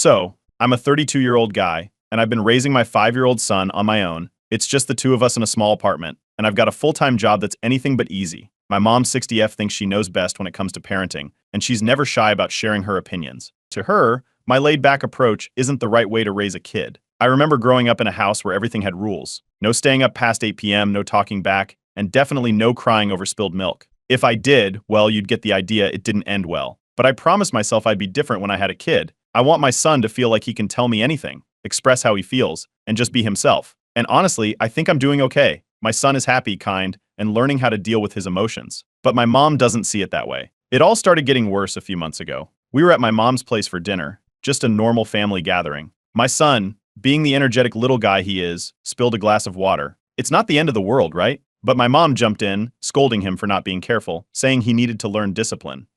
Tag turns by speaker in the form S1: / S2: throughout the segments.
S1: So, I'm a 32-year-old guy, and I've been raising my 5-year-old son on my own. It's just the two of us in a small apartment, and I've got a full-time job that's anything but easy. My mom 60F thinks she knows best when it comes to parenting, and she's never shy about sharing her opinions. To her, my laid-back approach isn't the right way to raise a kid. I remember growing up in a house where everything had rules. No staying up past 8 p.m., no talking back, and definitely no crying over spilled milk. If I did, well, you'd get the idea it didn't end well. But I promised myself I'd be different when I had a kid. I want my son to feel like he can tell me anything, express how he feels, and just be himself. And honestly, I think I'm doing okay. My son is happy, kind, and learning how to deal with his emotions. But my mom doesn't see it that way. It all started getting worse a few months ago. We were at my mom's place for dinner, just a normal family gathering. My son, being the energetic little guy he is, spilled a glass of water. It's not the end of the world, right? But my mom jumped in, scolding him for not being careful, saying he needed to learn discipline.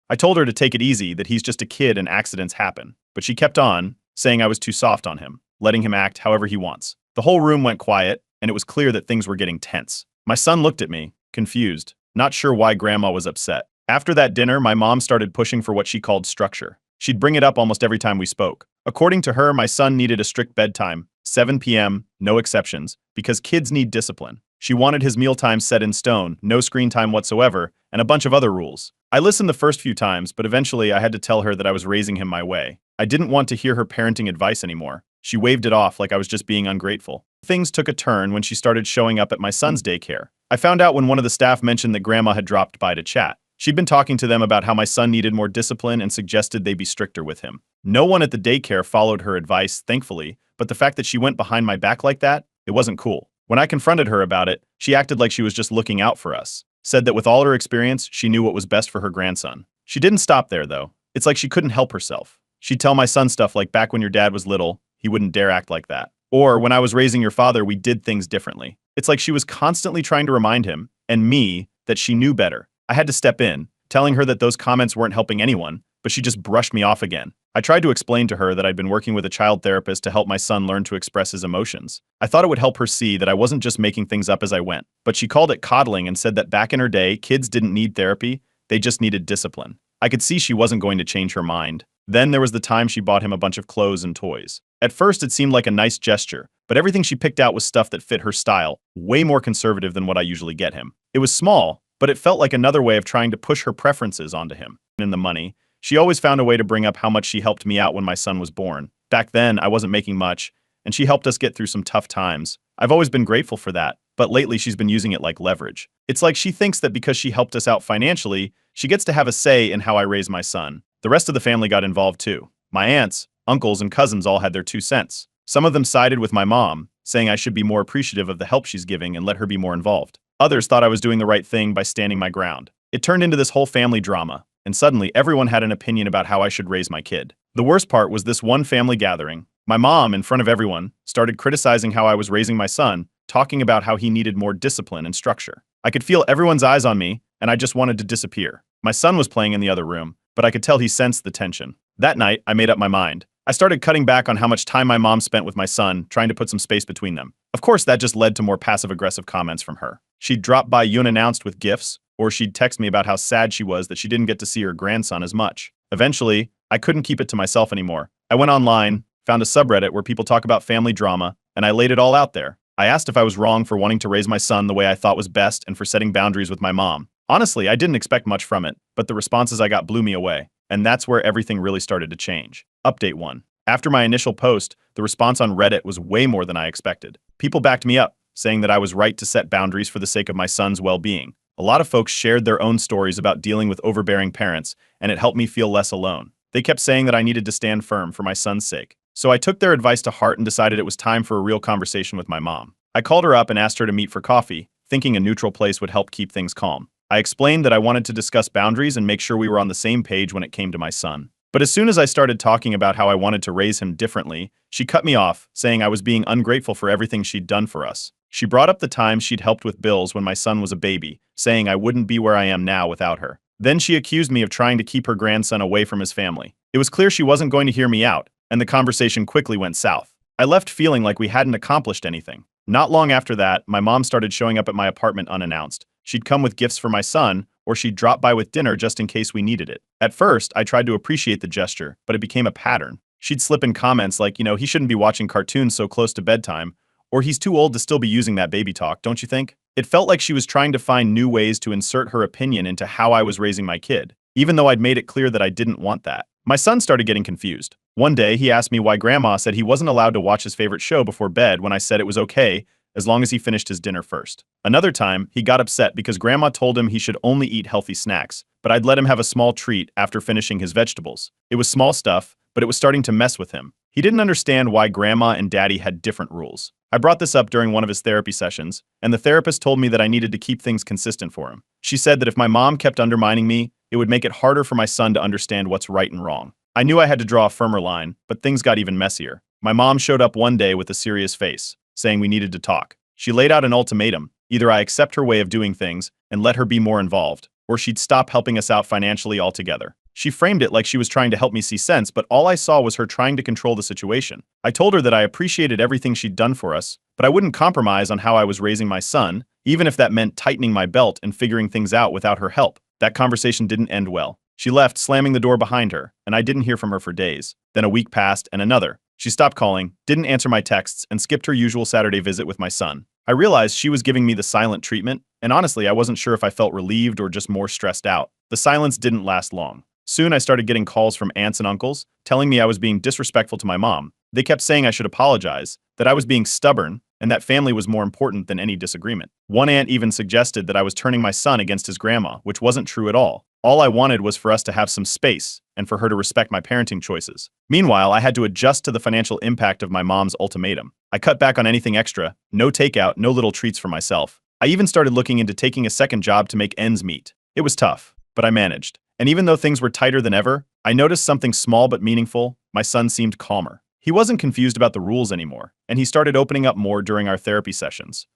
S1: I told her to take it easy, that he's just a kid and accidents happen. But she kept on, saying I was too soft on him, letting him act however he wants. The whole room went quiet, and it was clear that things were getting tense. My son looked at me, confused, not sure why Grandma was upset. After that dinner, my mom started pushing for what she called structure. She'd bring it up almost every time we spoke. According to her, my son needed a strict bedtime, 7 p.m., no exceptions, because kids need discipline. She wanted his mealtime set in stone, no screen time whatsoever, and a bunch of other rules. I listened the first few times, but eventually I had to tell her that I was raising him my way. I didn't want to hear her parenting advice anymore. She waved it off like I was just being ungrateful. Things took a turn when she started showing up at my son's daycare. I found out when one of the staff mentioned that Grandma had dropped by to chat. She'd been talking to them about how my son needed more discipline and suggested they be stricter with him. No one at the daycare followed her advice, thankfully, but the fact that she went behind my back like that, it wasn't cool. When I confronted her about it, she acted like she was just looking out for us. Said that with all her experience, she knew what was best for her grandson. She didn't stop there, though. It's like she couldn't help herself. She'd tell my son stuff like, back when your dad was little, he wouldn't dare act like that. Or, when I was raising your father, we did things differently. It's like she was constantly trying to remind him, and me, that she knew better. I had to step in, telling her that those comments weren't helping anyone, but she just brushed me off again. I tried to explain to her that I'd been working with a child therapist to help my son learn to express his emotions. I thought it would help her see that I wasn't just making things up as I went, but she called it coddling and said that back in her day, kids didn't need therapy, they just needed discipline. I could see she wasn't going to change her mind. Then there was the time she bought him a bunch of clothes and toys. At first it seemed like a nice gesture, but everything she picked out was stuff that fit her style, way more conservative than what I usually get him. It was small, but it felt like another way of trying to push her preferences onto him. In the money, she always found a way to bring up how much she helped me out when my son was born. Back then, I wasn't making much, and she helped us get through some tough times. I've always been grateful for that, but lately she's been using it like leverage. It's like she thinks that because she helped us out financially, she gets to have a say in how I raise my son. The rest of the family got involved too. My aunts, uncles, and cousins all had their 2 cents. Some of them sided with my mom, saying I should be more appreciative of the help she's giving and let her be more involved. Others thought I was doing the right thing by standing my ground. It turned into this whole family drama, and suddenly everyone had an opinion about how I should raise my kid. The worst part was this one family gathering. My mom, in front of everyone, started criticizing how I was raising my son, talking about how he needed more discipline and structure. I could feel everyone's eyes on me, and I just wanted to disappear. My son was playing in the other room, but I could tell he sensed the tension. That night, I made up my mind. I started cutting back on how much time my mom spent with my son, trying to put some space between them. Of course, that just led to more passive-aggressive comments from her. She'd drop by unannounced with gifts, or she'd text me about how sad she was that she didn't get to see her grandson as much. Eventually, I couldn't keep it to myself anymore. I went online, found a subreddit where people talk about family drama, and I laid it all out there. I asked if I was wrong for wanting to raise my son the way I thought was best and for setting boundaries with my mom. Honestly, I didn't expect much from it, but the responses I got blew me away. And that's where everything really started to change. Update 1. After my initial post, the response on Reddit was way more than I expected. People backed me up, saying that I was right to set boundaries for the sake of my son's well-being. A lot of folks shared their own stories about dealing with overbearing parents, and it helped me feel less alone. They kept saying that I needed to stand firm for my son's sake. So I took their advice to heart and decided it was time for a real conversation with my mom. I called her up and asked her to meet for coffee, thinking a neutral place would help keep things calm. I explained that I wanted to discuss boundaries and make sure we were on the same page when it came to my son. But as soon as I started talking about how I wanted to raise him differently, she cut me off, saying I was being ungrateful for everything she'd done for us. She brought up the time she'd helped with bills when my son was a baby, saying I wouldn't be where I am now without her. Then she accused me of trying to keep her grandson away from his family. It was clear she wasn't going to hear me out, and the conversation quickly went south. I left feeling like we hadn't accomplished anything. Not long after that, my mom started showing up at my apartment unannounced. She'd come with gifts for my son, or she'd drop by with dinner just in case we needed it. At first, I tried to appreciate the gesture, but it became a pattern. She'd slip in comments like, he shouldn't be watching cartoons so close to bedtime, or he's too old to still be using that baby talk, don't you think? It felt like she was trying to find new ways to insert her opinion into how I was raising my kid, even though I'd made it clear that I didn't want that. My son started getting confused. One day, he asked me why Grandma said he wasn't allowed to watch his favorite show before bed when I said it was okay as long as he finished his dinner first. Another time, he got upset because Grandma told him he should only eat healthy snacks, but I'd let him have a small treat after finishing his vegetables. It was small stuff, but it was starting to mess with him. He didn't understand why Grandma and Daddy had different rules. I brought this up during one of his therapy sessions, and the therapist told me that I needed to keep things consistent for him. She said that if my mom kept undermining me, it would make it harder for my son to understand what's right and wrong. I knew I had to draw a firmer line, but things got even messier. My mom showed up one day with a serious face, saying we needed to talk. She laid out an ultimatum. Either I accept her way of doing things and let her be more involved, or she'd stop helping us out financially altogether. She framed it like she was trying to help me see sense, but all I saw was her trying to control the situation. I told her that I appreciated everything she'd done for us, but I wouldn't compromise on how I was raising my son, even if that meant tightening my belt and figuring things out without her help. That conversation didn't end well. She left, slamming the door behind her, and I didn't hear from her for days. Then a week passed, and another. She stopped calling, didn't answer my texts, and skipped her usual Saturday visit with my son. I realized she was giving me the silent treatment, and honestly, I wasn't sure if I felt relieved or just more stressed out. The silence didn't last long. Soon I started getting calls from aunts and uncles, telling me I was being disrespectful to my mom. They kept saying I should apologize, that I was being stubborn, and that family was more important than any disagreement. One aunt even suggested that I was turning my son against his grandma, which wasn't true at all. All I wanted was for us to have some space, and for her to respect my parenting choices. Meanwhile, I had to adjust to the financial impact of my mom's ultimatum. I cut back on anything extra, no takeout, no little treats for myself. I even started looking into taking a second job to make ends meet. It was tough, but I managed. And even though things were tighter than ever, I noticed something small but meaningful. My son seemed calmer. He wasn't confused about the rules anymore, and he started opening up more during our therapy sessions.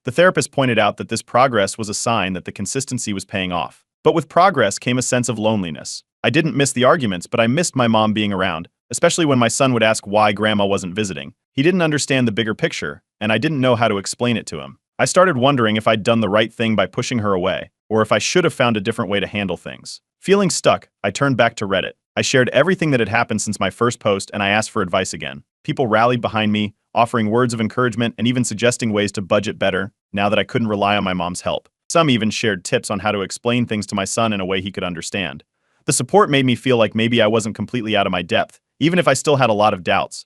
S1: The therapist pointed out that this progress was a sign that the consistency was paying off. But with progress came a sense of loneliness. I didn't miss the arguments, but I missed my mom being around, especially when my son would ask why Grandma wasn't visiting. He didn't understand the bigger picture, and I didn't know how to explain it to him. I started wondering if I'd done the right thing by pushing her away, or if I should have found a different way to handle things. Feeling stuck, I turned back to Reddit. I shared everything that had happened since my first post, and I asked for advice again. People rallied behind me, offering words of encouragement and even suggesting ways to budget better now that I couldn't rely on my mom's help. Some even shared tips on how to explain things to my son in a way he could understand. The support made me feel like maybe I wasn't completely out of my depth, even if I still had a lot of doubts.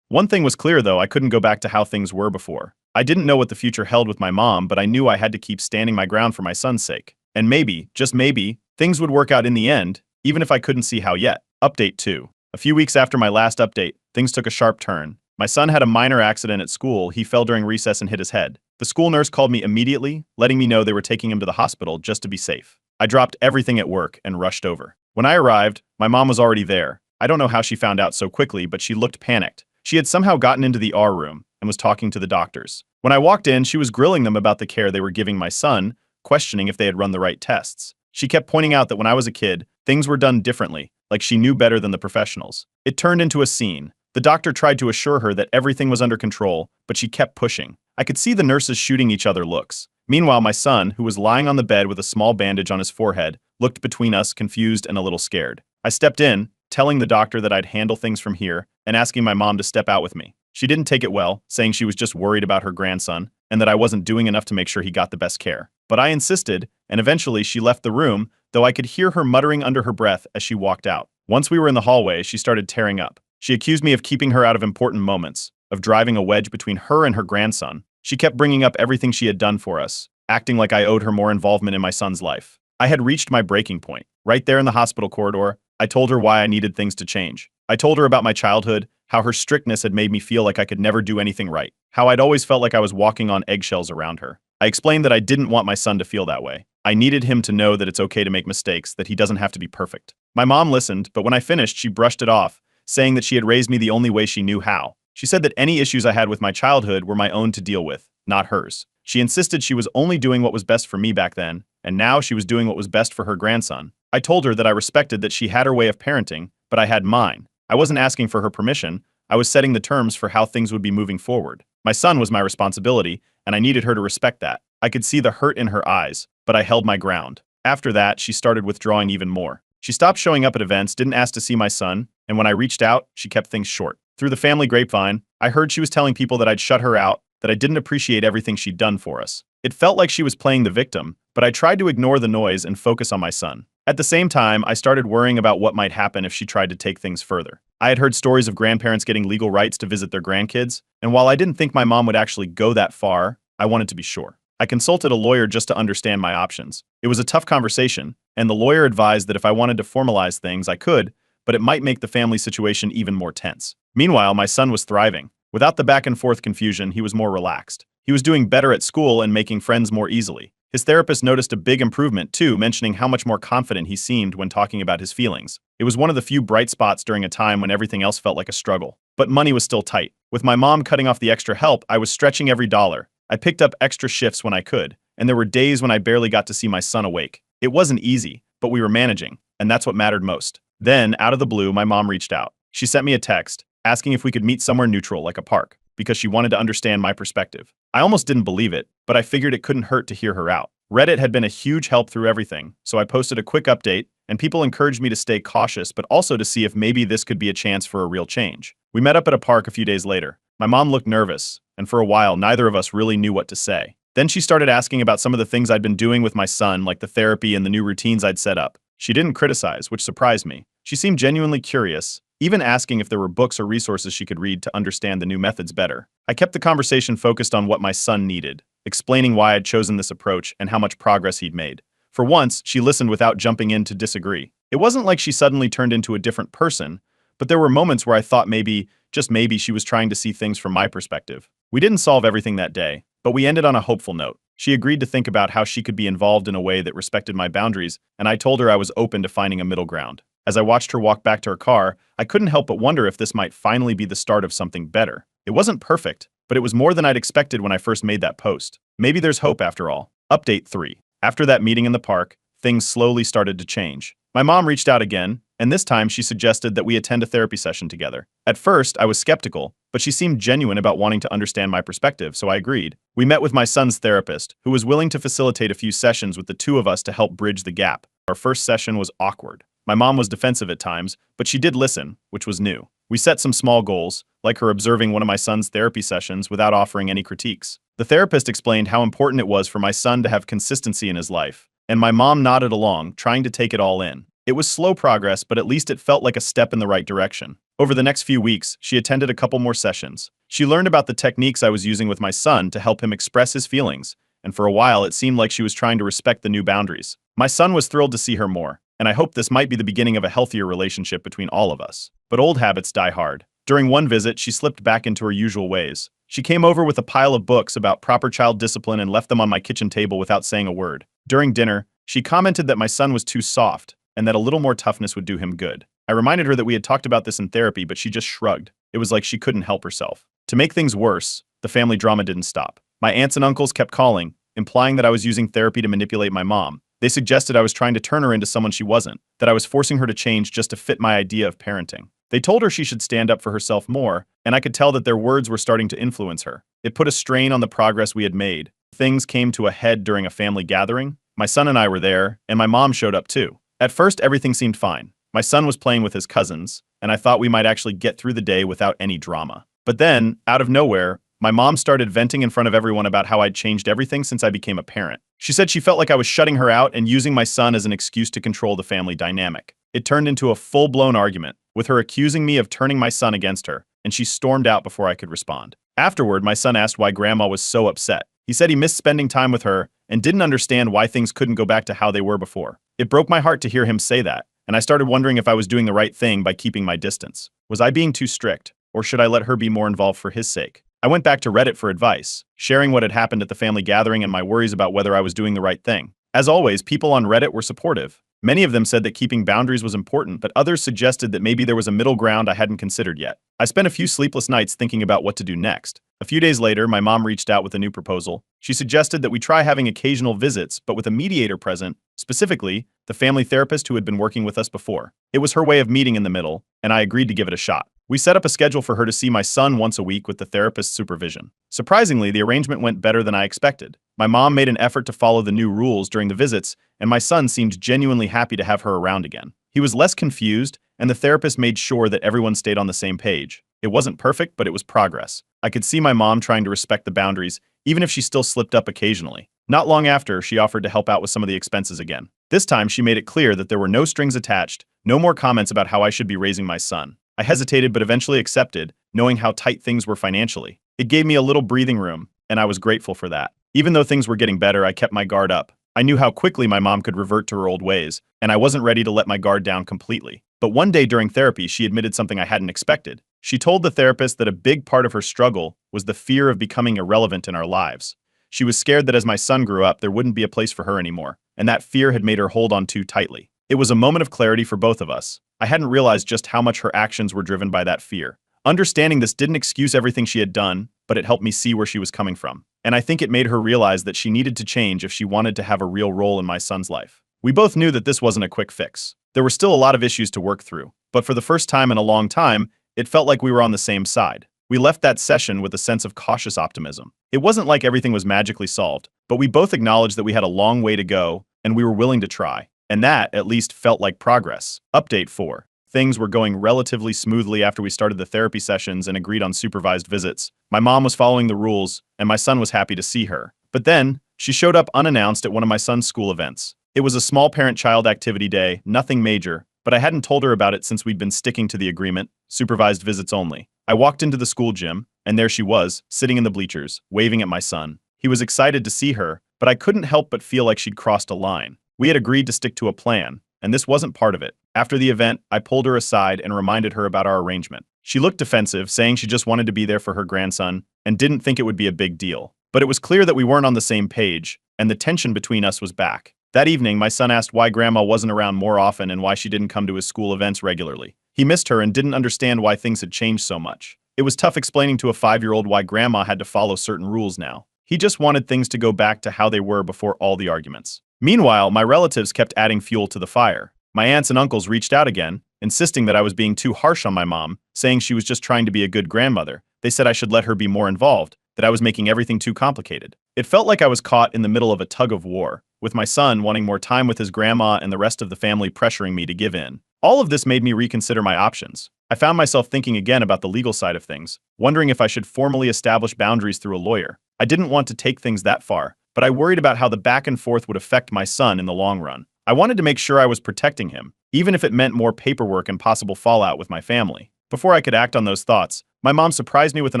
S1: One thing was clear though, I couldn't go back to how things were before. I didn't know what the future held with my mom, but I knew I had to keep standing my ground for my son's sake. And maybe, just maybe, things would work out in the end, even if I couldn't see how yet. Update 2. A few weeks after my last update, things took a sharp turn. My son had a minor accident at school. He fell during recess and hit his head. The school nurse called me immediately, letting me know they were taking him to the hospital just to be safe. I dropped everything at work and rushed over. When I arrived, my mom was already there. I don't know how she found out so quickly, but she looked panicked. She had somehow gotten into the R room and was talking to the doctors. When I walked in, she was grilling them about the care they were giving my son, questioning if they had run the right tests. She kept pointing out that when I was a kid, things were done differently, like she knew better than the professionals. It turned into a scene. The doctor tried to assure her that everything was under control, but she kept pushing. I could see the nurses shooting each other looks. Meanwhile, my son, who was lying on the bed with a small bandage on his forehead, looked between us, confused and a little scared. I stepped in, telling the doctor that I'd handle things from here, and asking my mom to step out with me. She didn't take it well, saying she was just worried about her grandson, and that I wasn't doing enough to make sure he got the best care. But I insisted, and eventually she left the room, though I could hear her muttering under her breath as she walked out. Once we were in the hallway, she started tearing up. She accused me of keeping her out of important moments, of driving a wedge between her and her grandson. She kept bringing up everything she had done for us, acting like I owed her more involvement in my son's life. I had reached my breaking point. Right there in the hospital corridor, I told her why I needed things to change. I told her about my childhood, how her strictness had made me feel like I could never do anything right, how I'd always felt like I was walking on eggshells around her. I explained that I didn't want my son to feel that way. I needed him to know that it's okay to make mistakes, that he doesn't have to be perfect. My mom listened, but when I finished, she brushed it off, saying that she had raised me the only way she knew how. She said that any issues I had with my childhood were my own to deal with, not hers. She insisted she was only doing what was best for me back then, and now she was doing what was best for her grandson. I told her that I respected that she had her way of parenting, but I had mine. I wasn't asking for her permission. I was setting the terms for how things would be moving forward. My son was my responsibility, and I needed her to respect that. I could see the hurt in her eyes, but I held my ground. After that, she started withdrawing even more. She stopped showing up at events, didn't ask to see my son, and when I reached out, she kept things short. Through the family grapevine, I heard she was telling people that I'd shut her out, that I didn't appreciate everything she'd done for us. It felt like she was playing the victim, but I tried to ignore the noise and focus on my son. At the same time, I started worrying about what might happen if she tried to take things further. I had heard stories of grandparents getting legal rights to visit their grandkids, and while I didn't think my mom would actually go that far, I wanted to be sure. I consulted a lawyer just to understand my options. It was a tough conversation, and the lawyer advised that if I wanted to formalize things, I could, but it might make the family situation even more tense. Meanwhile, my son was thriving. Without the back and forth confusion, he was more relaxed. He was doing better at school and making friends more easily. His therapist noticed a big improvement too, mentioning how much more confident he seemed when talking about his feelings. It was one of the few bright spots during a time when everything else felt like a struggle. But money was still tight. With my mom cutting off the extra help, I was stretching every dollar. I picked up extra shifts when I could, and there were days when I barely got to see my son awake. It wasn't easy, but we were managing, and that's what mattered most. Then, out of the blue, my mom reached out. She sent me a text, asking if we could meet somewhere neutral like a park, because she wanted to understand my perspective. I almost didn't believe it, but I figured it couldn't hurt to hear her out. Reddit had been a huge help through everything, so I posted a quick update, and people encouraged me to stay cautious, but also to see if maybe this could be a chance for a real change. We met up at a park a few days later. My mom looked nervous, and for a while, neither of us really knew what to say. Then she started asking about some of the things I'd been doing with my son, like the therapy and the new routines I'd set up. She didn't criticize, which surprised me. She seemed genuinely curious, even asking if there were books or resources she could read to understand the new methods better. I kept the conversation focused on what my son needed, explaining why I'd chosen this approach and how much progress he'd made. For once, she listened without jumping in to disagree. It wasn't like she suddenly turned into a different person, but there were moments where I thought maybe, just maybe, she was trying to see things from my perspective. We didn't solve everything that day, but we ended on a hopeful note. She agreed to think about how she could be involved in a way that respected my boundaries, and I told her I was open to finding a middle ground. As I watched her walk back to her car, I couldn't help but wonder if this might finally be the start of something better. It wasn't perfect, but it was more than I'd expected when I first made that post. Maybe there's hope after all. Update 3. After that meeting in the park, things slowly started to change. My mom reached out again, and this time she suggested that we attend a therapy session together. At first, I was skeptical, but she seemed genuine about wanting to understand my perspective, so I agreed. We met with my son's therapist, who was willing to facilitate a few sessions with the two of us to help bridge the gap. Our first session was awkward. My mom was defensive at times, but she did listen, which was new. We set some small goals, like her observing one of my son's therapy sessions without offering any critiques. The therapist explained how important it was for my son to have consistency in his life, and my mom nodded along, trying to take it all in. It was slow progress, but at least it felt like a step in the right direction. Over the next few weeks, she attended a couple more sessions. She learned about the techniques I was using with my son to help him express his feelings, and for a while it seemed like she was trying to respect the new boundaries. My son was thrilled to see her more, and I hope this might be the beginning of a healthier relationship between all of us. But old habits die hard. During one visit, she slipped back into her usual ways. She came over with a pile of books about proper child discipline and left them on my kitchen table without saying a word. During dinner, she commented that my son was too soft, and that a little more toughness would do him good. I reminded her that we had talked about this in therapy, but she just shrugged. It was like she couldn't help herself. To make things worse, the family drama didn't stop. My aunts and uncles kept calling, implying that I was using therapy to manipulate my mom. They suggested I was trying to turn her into someone she wasn't, that I was forcing her to change just to fit my idea of parenting. They told her she should stand up for herself more, and I could tell that their words were starting to influence her. It put a strain on the progress we had made. Things came to a head during a family gathering. My son and I were there, and my mom showed up too. At first, everything seemed fine. My son was playing with his cousins, and I thought we might actually get through the day without any drama. But then, out of nowhere, my mom started venting in front of everyone about how I'd changed everything since I became a parent. She said she felt like I was shutting her out and using my son as an excuse to control the family dynamic. It turned into a full-blown argument, with her accusing me of turning my son against her, and she stormed out before I could respond. Afterward, my son asked why Grandma was so upset. He said he missed spending time with her and didn't understand why things couldn't go back to how they were before. It broke my heart to hear him say that, and I started wondering if I was doing the right thing by keeping my distance. Was I being too strict, or should I let her be more involved for his sake? I went back to Reddit for advice, sharing what had happened at the family gathering and my worries about whether I was doing the right thing. As always, people on Reddit were supportive. Many of them said that keeping boundaries was important, but others suggested that maybe there was a middle ground I hadn't considered yet. I spent a few sleepless nights thinking about what to do next. A few days later, my mom reached out with a new proposal. She suggested that we try having occasional visits, but with a mediator present, specifically, the family therapist who had been working with us before. It was her way of meeting in the middle, and I agreed to give it a shot. We set up a schedule for her to see my son once a week with the therapist's supervision. Surprisingly, the arrangement went better than I expected. My mom made an effort to follow the new rules during the visits, and my son seemed genuinely happy to have her around again. He was less confused, and the therapist made sure that everyone stayed on the same page. It wasn't perfect, but it was progress. I could see my mom trying to respect the boundaries, even if she still slipped up occasionally. Not long after, she offered to help out with some of the expenses again. This time, she made it clear that there were no strings attached, no more comments about how I should be raising my son. I hesitated but eventually accepted, knowing how tight things were financially. It gave me a little breathing room, and I was grateful for that. Even though things were getting better, I kept my guard up. I knew how quickly my mom could revert to her old ways, and I wasn't ready to let my guard down completely. But one day during therapy, she admitted something I hadn't expected. She told the therapist that a big part of her struggle was the fear of becoming irrelevant in our lives. She was scared that as my son grew up, there wouldn't be a place for her anymore, and that fear had made her hold on too tightly. It was a moment of clarity for both of us. I hadn't realized just how much her actions were driven by that fear. Understanding this didn't excuse everything she had done, but it helped me see where she was coming from. And I think it made her realize that she needed to change if she wanted to have a real role in my son's life. We both knew that this wasn't a quick fix. There were still a lot of issues to work through, but for the first time in a long time, it felt like we were on the same side. We left that session with a sense of cautious optimism. It wasn't like everything was magically solved, but we both acknowledged that we had a long way to go, and we were willing to try. And that, at least, felt like progress. Update 4. Things were going relatively smoothly after we started the therapy sessions and agreed on supervised visits. My mom was following the rules, and my son was happy to see her. But then, she showed up unannounced at one of my son's school events. It was a small parent-child activity day, nothing major, but I hadn't told her about it since we'd been sticking to the agreement, supervised visits only. I walked into the school gym, and there she was, sitting in the bleachers, waving at my son. He was excited to see her, but I couldn't help but feel like she'd crossed a line. We had agreed to stick to a plan, and this wasn't part of it. After the event, I pulled her aside and reminded her about our arrangement. She looked defensive, saying she just wanted to be there for her grandson and didn't think it would be a big deal. But it was clear that we weren't on the same page, and the tension between us was back. That evening, my son asked why Grandma wasn't around more often and why she didn't come to his school events regularly. He missed her and didn't understand why things had changed so much. It was tough explaining to a 5-year-old why Grandma had to follow certain rules now. He just wanted things to go back to how they were before all the arguments. Meanwhile, my relatives kept adding fuel to the fire. My aunts and uncles reached out again, insisting that I was being too harsh on my mom, saying she was just trying to be a good grandmother. They said I should let her be more involved, that I was making everything too complicated. It felt like I was caught in the middle of a tug of war, with my son wanting more time with his grandma and the rest of the family pressuring me to give in. All of this made me reconsider my options. I found myself thinking again about the legal side of things, wondering if I should formally establish boundaries through a lawyer. I didn't want to take things that far, but I worried about how the back and forth would affect my son in the long run. I wanted to make sure I was protecting him, even if it meant more paperwork and possible fallout with my family. Before I could act on those thoughts, my mom surprised me with an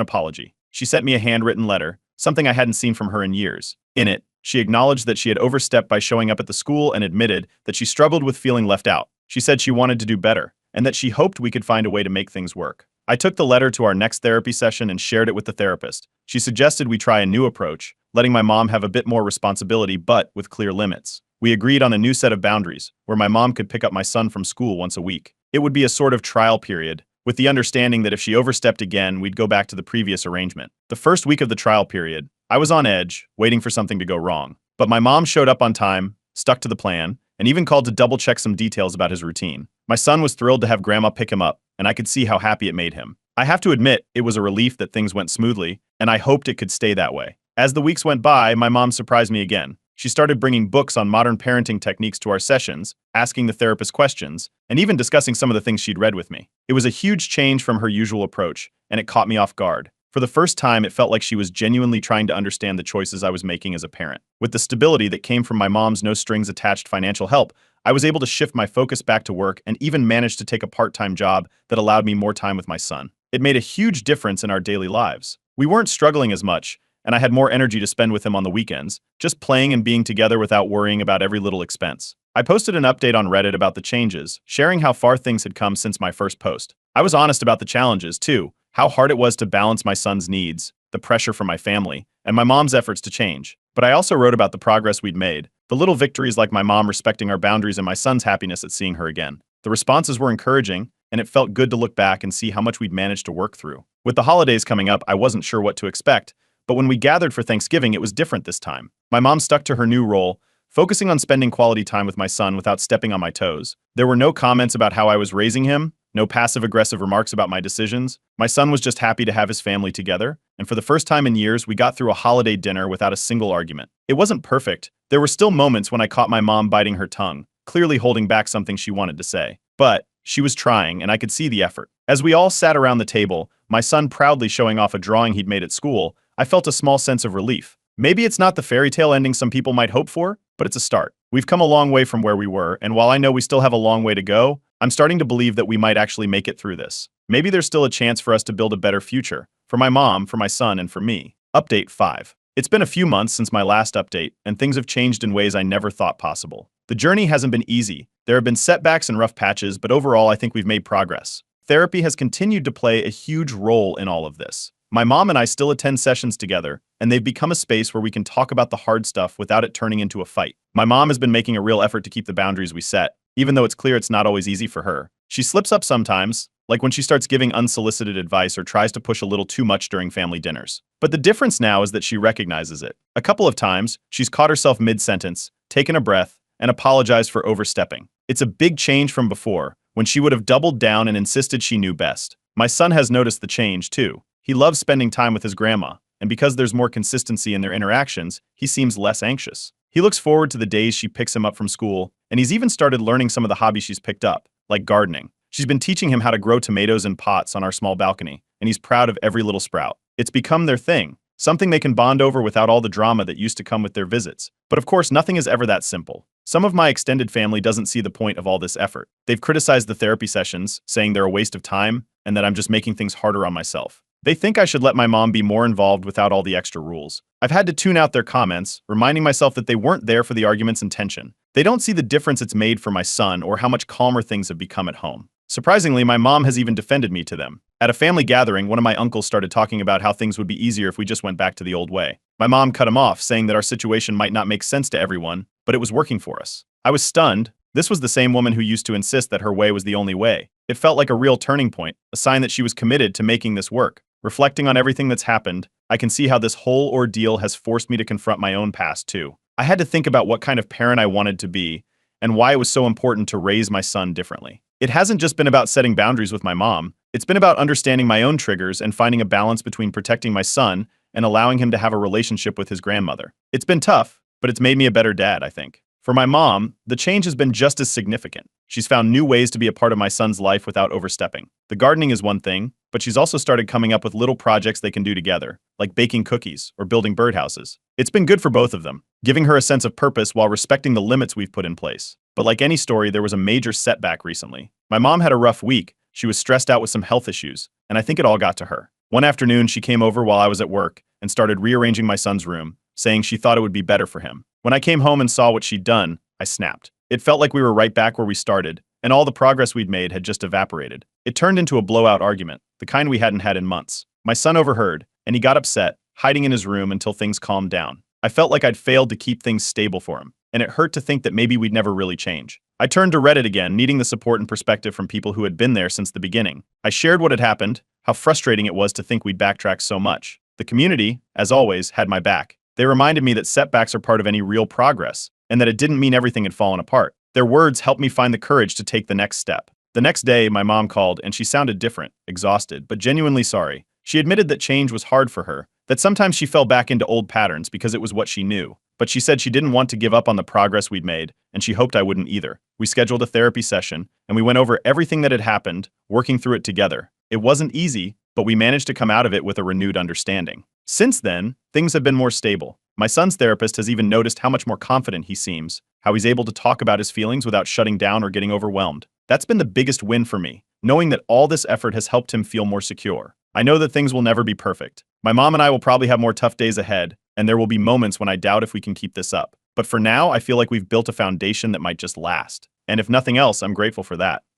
S1: apology. She sent me a handwritten letter, something I hadn't seen from her in years. In it, she acknowledged that she had overstepped by showing up at the school and admitted that she struggled with feeling left out. She said she wanted to do better, and that she hoped we could find a way to make things work. I took the letter to our next therapy session and shared it with the therapist. She suggested we try a new approach, letting my mom have a bit more responsibility but with clear limits. We agreed on a new set of boundaries, where my mom could pick up my son from school once a week. It would be a sort of trial period, with the understanding that if she overstepped again, we'd go back to the previous arrangement. The first week of the trial period, I was on edge, waiting for something to go wrong. But my mom showed up on time, stuck to the plan, and even called to double-check some details about his routine. My son was thrilled to have Grandma pick him up, and I could see how happy it made him. I have to admit, it was a relief that things went smoothly, and I hoped it could stay that way. As the weeks went by, my mom surprised me again. She started bringing books on modern parenting techniques to our sessions, asking the therapist questions, and even discussing some of the things she'd read with me. It was a huge change from her usual approach, and it caught me off guard. For the first time, it felt like she was genuinely trying to understand the choices I was making as a parent. With the stability that came from my mom's no-strings-attached financial help, I was able to shift my focus back to work and even managed to take a part-time job that allowed me more time with my son. It made a huge difference in our daily lives. We weren't struggling as much, and I had more energy to spend with him on the weekends, just playing and being together without worrying about every little expense. I posted an update on Reddit about the changes, sharing how far things had come since my first post. I was honest about the challenges, too, how hard it was to balance my son's needs, the pressure from my family, and my mom's efforts to change. But I also wrote about the progress we'd made, the little victories like my mom respecting our boundaries and my son's happiness at seeing her again. The responses were encouraging, and it felt good to look back and see how much we'd managed to work through. With the holidays coming up, I wasn't sure what to expect, but when we gathered for Thanksgiving, it was different this time. My mom stuck to her new role, focusing on spending quality time with my son without stepping on my toes. There were no comments about how I was raising him, no passive-aggressive remarks about my decisions. My son was just happy to have his family together, and for the first time in years, we got through a holiday dinner without a single argument. It wasn't perfect. There were still moments when I caught my mom biting her tongue, clearly holding back something she wanted to say. But she was trying, and I could see the effort. As we all sat around the table, my son proudly showing off a drawing he'd made at school, I felt a small sense of relief. Maybe it's not the fairy tale ending some people might hope for, but it's a start. We've come a long way from where we were, and while I know we still have a long way to go, I'm starting to believe that we might actually make it through this. Maybe there's still a chance for us to build a better future. For my mom, for my son, and for me. Update 5. It's been a few months since my last update, and things have changed in ways I never thought possible. The journey hasn't been easy. There have been setbacks and rough patches, but overall I think we've made progress. Therapy has continued to play a huge role in all of this. My mom and I still attend sessions together, and they've become a space where we can talk about the hard stuff without it turning into a fight. My mom has been making a real effort to keep the boundaries we set, even though it's clear it's not always easy for her. She slips up sometimes, like when she starts giving unsolicited advice or tries to push a little too much during family dinners. But the difference now is that she recognizes it. A couple of times, she's caught herself mid-sentence, taken a breath, and apologized for overstepping. It's a big change from before, when she would have doubled down and insisted she knew best. My son has noticed the change, too. He loves spending time with his grandma, and because there's more consistency in their interactions, he seems less anxious. He looks forward to the days she picks him up from school, and he's even started learning some of the hobbies she's picked up, like gardening. She's been teaching him how to grow tomatoes in pots on our small balcony, and he's proud of every little sprout. It's become their thing, something they can bond over without all the drama that used to come with their visits. But of course, nothing is ever that simple. Some of my extended family doesn't see the point of all this effort. They've criticized the therapy sessions, saying they're a waste of time, and that I'm just making things harder on myself. They think I should let my mom be more involved without all the extra rules. I've had to tune out their comments, reminding myself that they weren't there for the arguments and tension. They don't see the difference it's made for my son or how much calmer things have become at home. Surprisingly, my mom has even defended me to them. At a family gathering, one of my uncles started talking about how things would be easier if we just went back to the old way. My mom cut him off, saying that our situation might not make sense to everyone, but it was working for us. I was stunned. This was the same woman who used to insist that her way was the only way. It felt like a real turning point, a sign that she was committed to making this work. Reflecting on everything that's happened, I can see how this whole ordeal has forced me to confront my own past, too. I had to think about what kind of parent I wanted to be and why it was so important to raise my son differently. It hasn't just been about setting boundaries with my mom. It's been about understanding my own triggers and finding a balance between protecting my son and allowing him to have a relationship with his grandmother. It's been tough, but it's made me a better dad, I think. For my mom, the change has been just as significant. She's found new ways to be a part of my son's life without overstepping. The gardening is one thing, but she's also started coming up with little projects they can do together, like baking cookies or building birdhouses. It's been good for both of them, giving her a sense of purpose while respecting the limits we've put in place. But like any story, there was a major setback recently. My mom had a rough week. She was stressed out with some health issues, and I think it all got to her. One afternoon, she came over while I was at work and started rearranging my son's room, saying she thought it would be better for him. When I came home and saw what she'd done, I snapped. It felt like we were right back where we started, and all the progress we'd made had just evaporated. It turned into a blowout argument, the kind we hadn't had in months. My son overheard, and he got upset, hiding in his room until things calmed down. I felt like I'd failed to keep things stable for him, and it hurt to think that maybe we'd never really change. I turned to Reddit again, needing the support and perspective from people who had been there since the beginning. I shared what had happened, how frustrating it was to think we'd backtracked so much. The community, as always, had my back. They reminded me that setbacks are part of any real progress, and that it didn't mean everything had fallen apart. Their words helped me find the courage to take the next step. The next day, my mom called, and she sounded different, exhausted, but genuinely sorry. She admitted that change was hard for her, that sometimes she fell back into old patterns because it was what she knew. But she said she didn't want to give up on the progress we'd made, and she hoped I wouldn't either. We scheduled a therapy session, and we went over everything that had happened, working through it together. It wasn't easy, but we managed to come out of it with a renewed understanding. Since then, things have been more stable. My son's therapist has even noticed how much more confident he seems, how he's able to talk about his feelings without shutting down or getting overwhelmed. That's been the biggest win for me, knowing that all this effort has helped him feel more secure. I know that things will never be perfect. My mom and I will probably have more tough days ahead, and there will be moments when I doubt if we can keep this up. But for now, I feel like we've built a foundation that might just last. And if nothing else, I'm grateful for that.